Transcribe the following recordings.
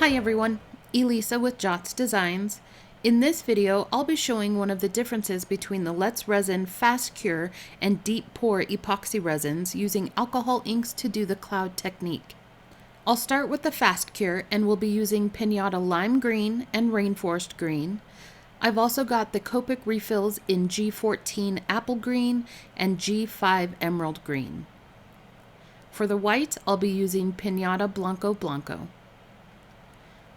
Hi everyone, Elisa with Jots Designs. In this video, I'll be showing one of the differences between the Let's Resin Fast Cure and Deep Pour Epoxy Resins using alcohol inks to do the cloud technique. I'll start with the Fast Cure and we'll be using Pinata Lime Green and Rainforest Green. I've also got the Copic refills in G14 Apple Green and G05 Emerald Green. For the white, I'll be using Pinata Blanco Blanco.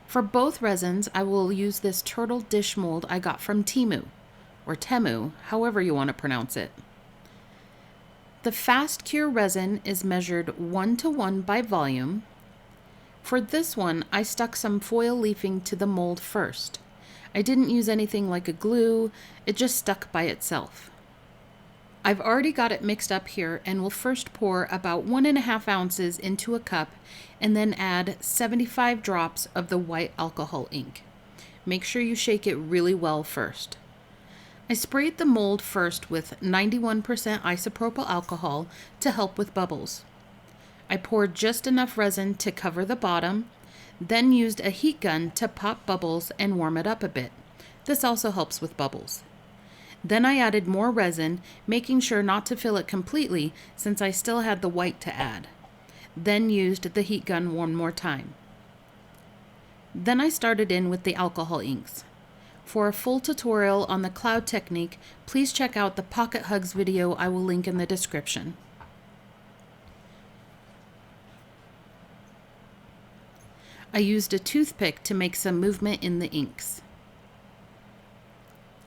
For both resins, I will use this turtle dish mold I got from Temu, or Temu, however you want to pronounce it. The Fast Cure resin is measured 1:1 by volume. For this one, I stuck some foil leafing to the mold first. I didn't use anything like a glue, it just stuck by itself. I've already got it mixed up here and will first pour about 1.5 ounces into a cup and then add 75 drops of the white alcohol ink. Make sure you shake it really well first. I sprayed the mold first with 91% isopropyl alcohol to help with bubbles. I poured just enough resin to cover the bottom, then used a heat gun to pop bubbles and warm it up a bit. This also helps with bubbles. Then I added more resin, making sure not to fill it completely since I still had the white to add. Then used the heat gun one more time. Then I started in with the alcohol inks. For a full tutorial on the cloud technique, please check out the Pocket Hugs video I will link in the description. I used a toothpick to make some movement in the inks.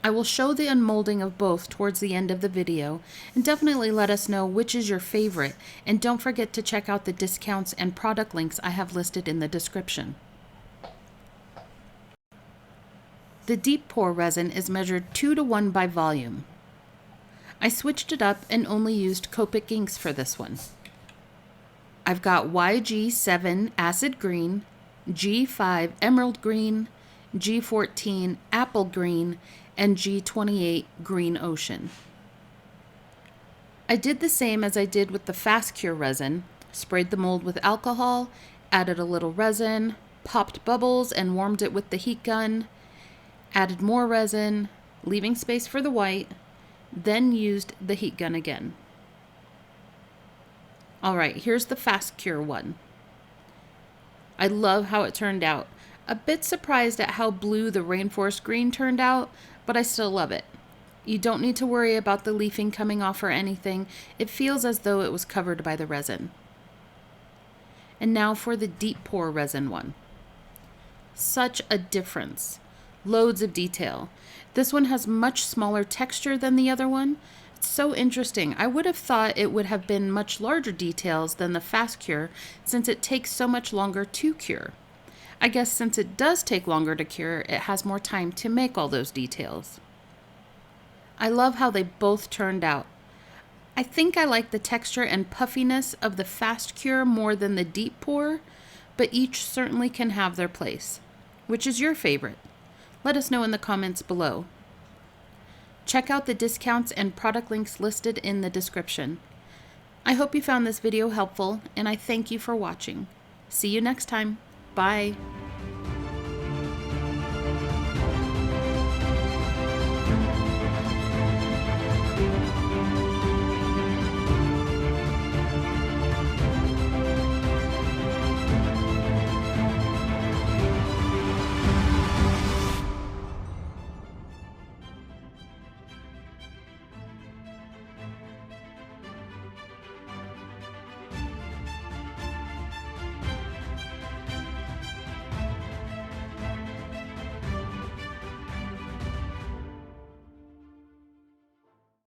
I will show the unmolding of both towards the end of the video, and definitely let us know which is your favorite, and don't forget to check out the discounts and product links I have listed in the description. The deep pour resin is measured 2:1 by volume. I switched it up and only used Copic inks for this one. I've got YG7 Acid Green, G5 Emerald Green, G14 Apple Green, and G28 Green Ocean. I did the same as I did with the Fast Cure resin, sprayed the mold with alcohol, added a little resin, popped bubbles and warmed it with the heat gun, added more resin, leaving space for the white, then used the heat gun again. Alright, here's the Fast Cure one. I love how it turned out. A bit surprised at how blue the Rainforest Green turned out, but I still love it. You don't need to worry about the leafing coming off or anything. It feels as though it was covered by the resin. And now for the deep pour resin one. Such a difference. Loads of detail. This one has much smaller texture than the other one. It's so interesting. I would have thought it would have been much larger details than the Fast Cure since it takes so much longer to cure. I guess since it does take longer to cure, it has more time to make all those details. I love how they both turned out. I think I like the texture and puffiness of the Fast Cure more than the deep pour, but each certainly can have their place. Which is your favorite? Let us know in the comments below. Check out the discounts and product links listed in the description. I hope you found this video helpful, and I thank you for watching. See you next time. Bye.